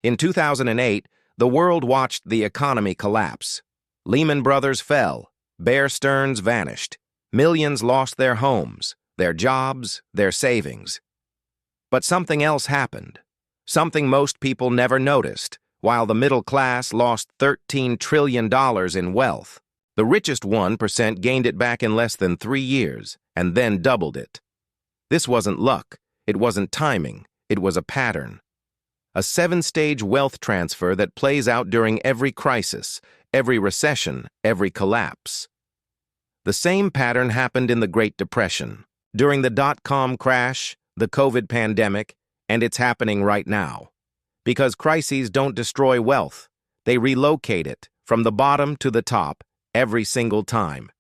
In 2008, the world watched the economy collapse. Lehman Brothers fell. Bear Stearns vanished. Millions lost their homes, their jobs, their savings. But something else happened. Something most people never noticed. While the middle class lost $13 trillion in wealth, the richest 1% gained it back in less than 3 years, and then doubled it. This wasn't luck. It wasn't timing. It was a pattern. A 7-stage wealth transfer that plays out during every crisis, every recession, every collapse. The same pattern happened in the Great Depression, during the dot-com crash, the COVID pandemic, and it's happening right now. Because crises don't destroy wealth, they relocate it from the bottom to the top every single time.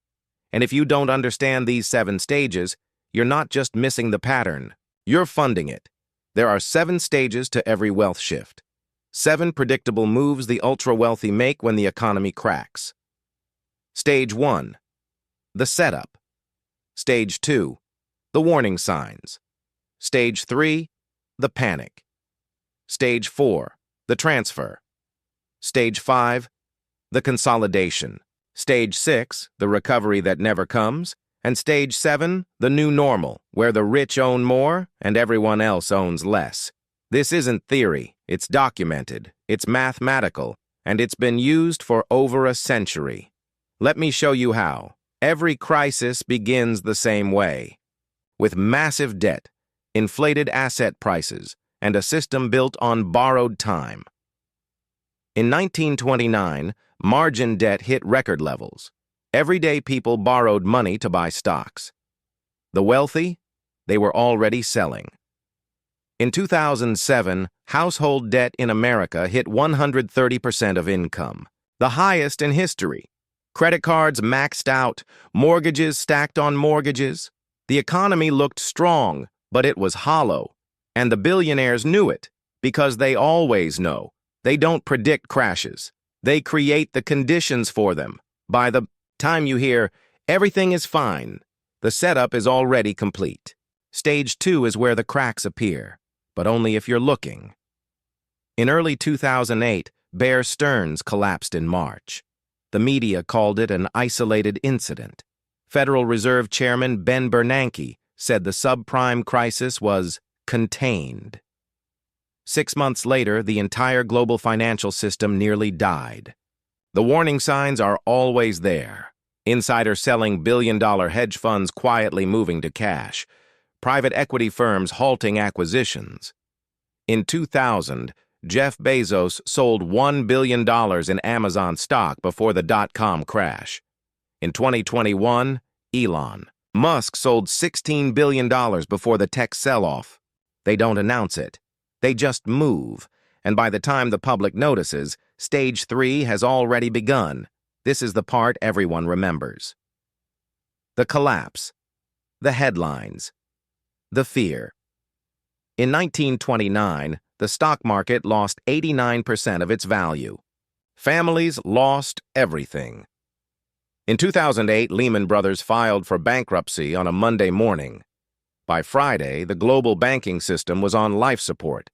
And if you don't understand these 7 stages, you're not just missing the pattern, you're funding it. There are 7 stages to every wealth shift. 7 predictable moves the ultra-wealthy make when the economy cracks. Stage 1. The setup. Stage 2. The warning signs. Stage 3. The panic. Stage 4. The transfer. Stage 5. The consolidation. Stage 6. The recovery that never comes. And Stage 7, the new normal, where the rich own more and everyone else owns less. This isn't theory, it's documented, it's mathematical, and it's been used for over a century. Let me show you how. Every crisis begins the same way. With massive debt, inflated asset prices, and a system built on borrowed time. In 1929, margin debt hit record levels. Everyday people borrowed money to buy stocks. The wealthy, they were already selling. In 2007, household debt in America hit 130% of income, the highest in history. Credit cards maxed out, mortgages stacked on mortgages. The economy looked strong, but it was hollow. And the billionaires knew it, because they always know. They don't predict crashes. They create the conditions for them. By the time you hear, everything is fine, the setup is already complete. Stage 2 is where the cracks appear, but only if you're looking. In early 2008, Bear Stearns collapsed in March. The media called it an isolated incident. Federal Reserve Chairman Ben Bernanke said the subprime crisis was contained. 6 months later, the entire global financial system nearly died. The warning signs are always there. Insiders selling billion-dollar hedge funds quietly moving to cash. Private equity firms halting acquisitions. In 2000, Jeff Bezos sold $1 billion in Amazon stock before the dot-com crash. In 2021, Elon Musk sold $16 billion before the tech sell-off. They don't announce it. They just move. And by the time the public notices, Stage 3 has already begun. This is the part everyone remembers. The collapse. The headlines. The fear. In 1929, the stock market lost 89% of its value. Families lost everything. In 2008, Lehman Brothers filed for bankruptcy on a Monday morning. By Friday, the global banking system was on life support.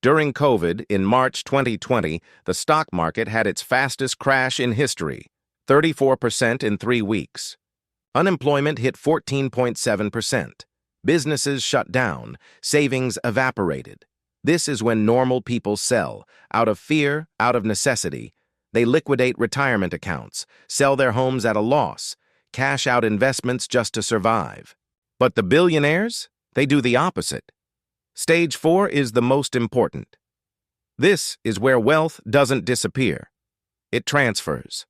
During COVID, in March 2020, the stock market had its fastest crash in history, 34% in 3 weeks. Unemployment hit 14.7%. Businesses shut down, savings evaporated. This is when normal people sell, out of fear, out of necessity. They liquidate retirement accounts, sell their homes at a loss, cash out investments just to survive. But the billionaires, they do the opposite. Stage 4 is the most important. This is where wealth doesn't disappear. It transfers.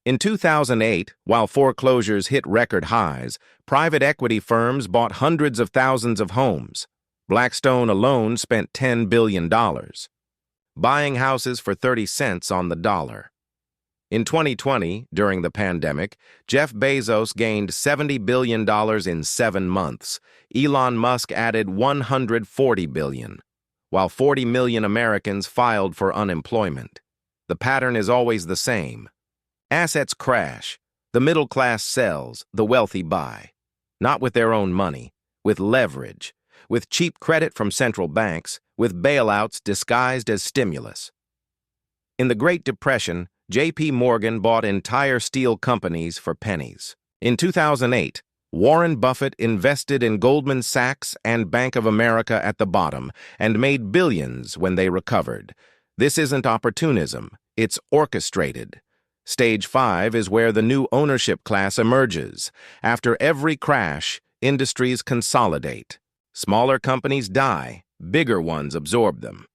In 2008, while foreclosures hit record highs, private equity firms bought hundreds of thousands of homes. Blackstone alone spent $10 billion, buying houses for 30 cents on the dollar. In 2020, during the pandemic, Jeff Bezos gained $70 billion in 7 months. Elon Musk added $140 billion, while 40 million Americans filed for unemployment. The pattern is always the same. Assets crash, the middle class sells, the wealthy buy. Not with their own money, with leverage. with cheap credit from central banks, with bailouts disguised as stimulus. In the Great Depression, J.P. Morgan bought entire steel companies for pennies. In 2008, Warren Buffett invested in Goldman Sachs and Bank of America at the bottom and made billions when they recovered. This isn't opportunism, it's orchestrated. Stage 5 is where the new ownership class emerges. After every crash, industries consolidate. Smaller companies die, bigger ones absorb them.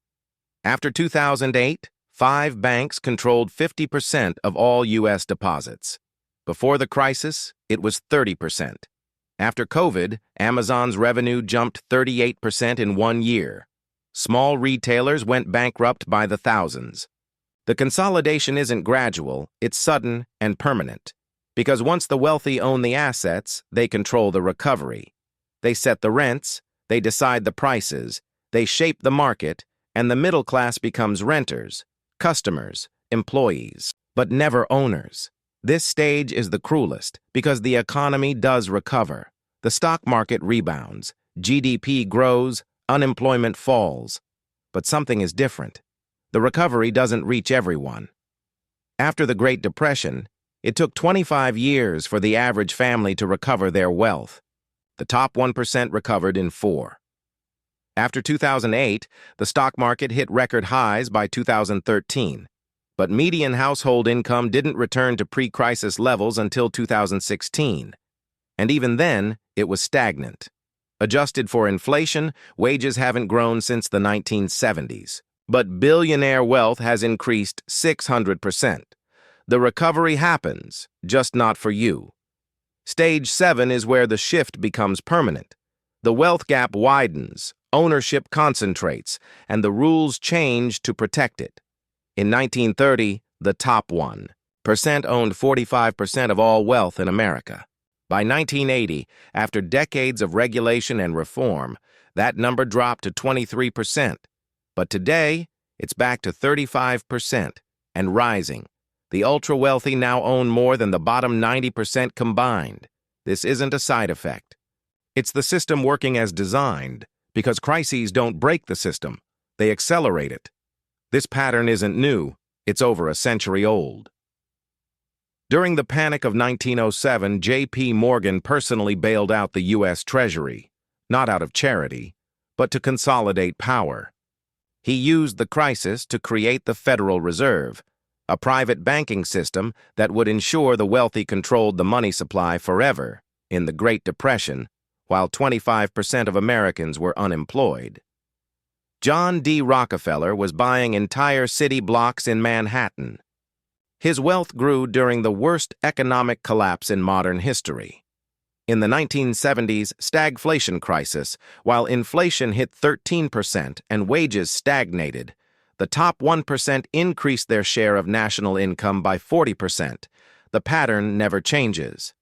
After 2008, 5 banks controlled 50% of all U.S. deposits. Before the crisis, it was 30%. After COVID, Amazon's revenue jumped 38% in 1 year. Small retailers went bankrupt by the thousands. The consolidation isn't gradual, it's sudden and permanent. Because once the wealthy own the assets, they control the recovery. They set the rents, they decide the prices, they shape the market, and the middle class becomes renters, customers, employees, but never owners. This stage is the cruelest because the economy does recover. The stock market rebounds, GDP grows, unemployment falls. But something is different. The recovery doesn't reach everyone. After the Great Depression, it took 25 years for the average family to recover their wealth. The top 1% recovered in 4. After 2008, the stock market hit record highs by 2013. But median household income didn't return to pre-crisis levels until 2016. And even then, it was stagnant. Adjusted for inflation, wages haven't grown since the 1970s. But billionaire wealth has increased 600%. The recovery happens, just not for you. Stage 7 is where the shift becomes permanent. The wealth gap widens, ownership concentrates, and the rules change to protect it. In 1930, the top 1% owned 45% of all wealth in America. By 1980, after decades of regulation and reform, that number dropped to 23%. But today, it's back to 35% and rising. The ultra-wealthy now own more than the bottom 90% combined. This isn't a side effect. It's the system working as designed, because crises don't break the system, they accelerate it. This pattern isn't new, it's over a century old. During the panic of 1907, J.P. Morgan personally bailed out the U.S. Treasury, not out of charity, but to consolidate power. He used the crisis to create the Federal Reserve, a private banking system that would ensure the wealthy controlled the money supply forever in the Great Depression, while 25% of Americans were unemployed. John D. Rockefeller was buying entire city blocks in Manhattan. His wealth grew during the worst economic collapse in modern history. In the 1970s stagflation crisis, while inflation hit 13% and wages stagnated, the top 1% increased their share of national income by 40%. The pattern never changes.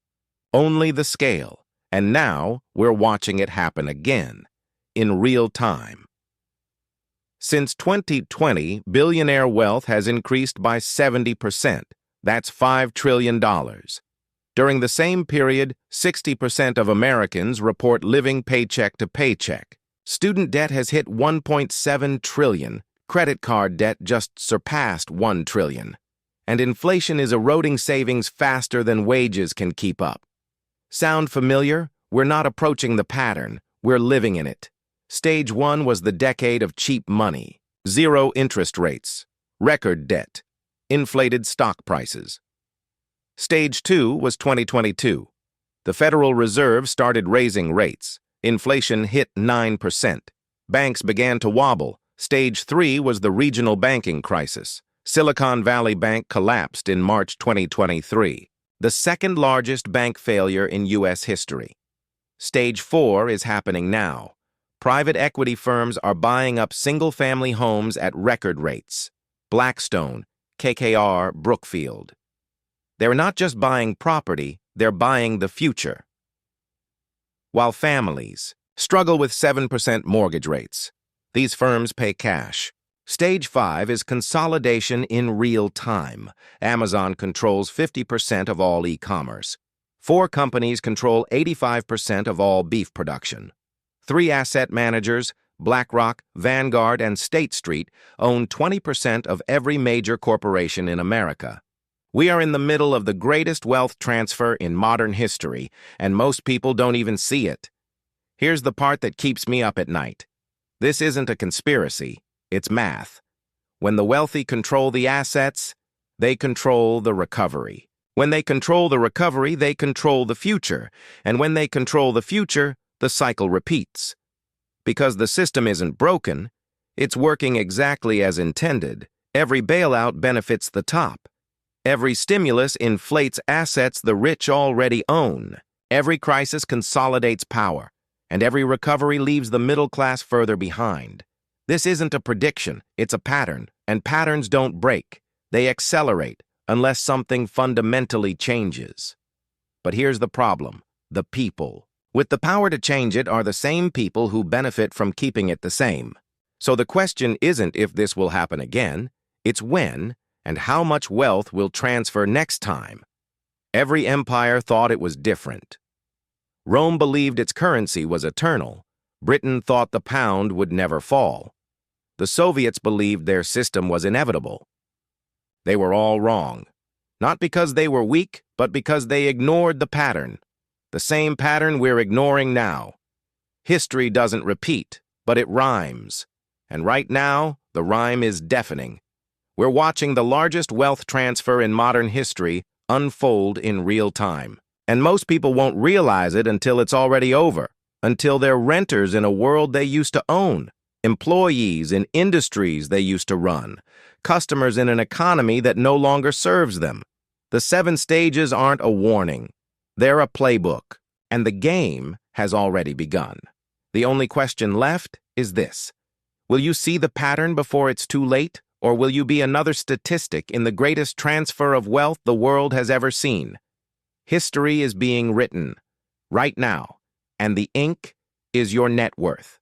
Only the scale. And now we're watching it happen again, in real time. Since 2020, billionaire wealth has increased by 70%. That's $5 trillion. During the same period, 60% of Americans report living paycheck to paycheck. Student debt has hit $1.7 trillion. Credit card debt just surpassed $1 trillion. And inflation is eroding savings faster than wages can keep up. Sound familiar? We're not approaching the pattern. We're living in it. Stage 1 was the decade of cheap money, zero interest rates, record debt, inflated stock prices. Stage 2 was 2022. The Federal Reserve started raising rates. Inflation hit 9%. Banks began to wobble. Stage 3 was the regional banking crisis. Silicon Valley Bank collapsed in March 2023, the second largest bank failure in U.S. history. Stage 4 is happening now. Private equity firms are buying up single-family homes at record rates. Blackstone, KKR, Brookfield. They're not just buying property, they're buying the future. While families struggle with 7% mortgage rates, these firms pay cash. Stage 5 is consolidation in real time. Amazon controls 50% of all e-commerce. 4 companies control 85% of all beef production. Three asset managers, BlackRock, Vanguard, and State Street, own 20% of every major corporation in America. We are in the middle of the greatest wealth transfer in modern history, and most people don't even see it. Here's the part that keeps me up at night. This isn't a conspiracy, it's math. When the wealthy control the assets, they control the recovery. When they control the recovery, they control the future. And when they control the future, the cycle repeats. Because the system isn't broken, it's working exactly as intended. Every bailout benefits the top. Every stimulus inflates assets the rich already own. Every crisis consolidates power, and every recovery leaves the middle class further behind. This isn't a prediction, it's a pattern, and patterns don't break. They accelerate unless something fundamentally changes. But here's the problem: the people. With the power to change it are the same people who benefit from keeping it the same. So the question isn't if this will happen again, it's when and how much wealth will transfer next time. Every empire thought it was different. Rome believed its currency was eternal. Britain thought the pound would never fall. The Soviets believed their system was inevitable. They were all wrong. Not because they were weak, but because they ignored the pattern. The same pattern we're ignoring now. History doesn't repeat, but it rhymes. And right now, the rhyme is deafening. We're watching the largest wealth transfer in modern history unfold in real time. And most people won't realize it until it's already over, until they're renters in a world they used to own, employees in industries they used to run, customers in an economy that no longer serves them. The 7 stages aren't a warning. They're a playbook, and the game has already begun. The only question left is this: will you see the pattern before it's too late, or will you be another statistic in the greatest transfer of wealth the world has ever seen? History is being written right now, and the ink is your net worth.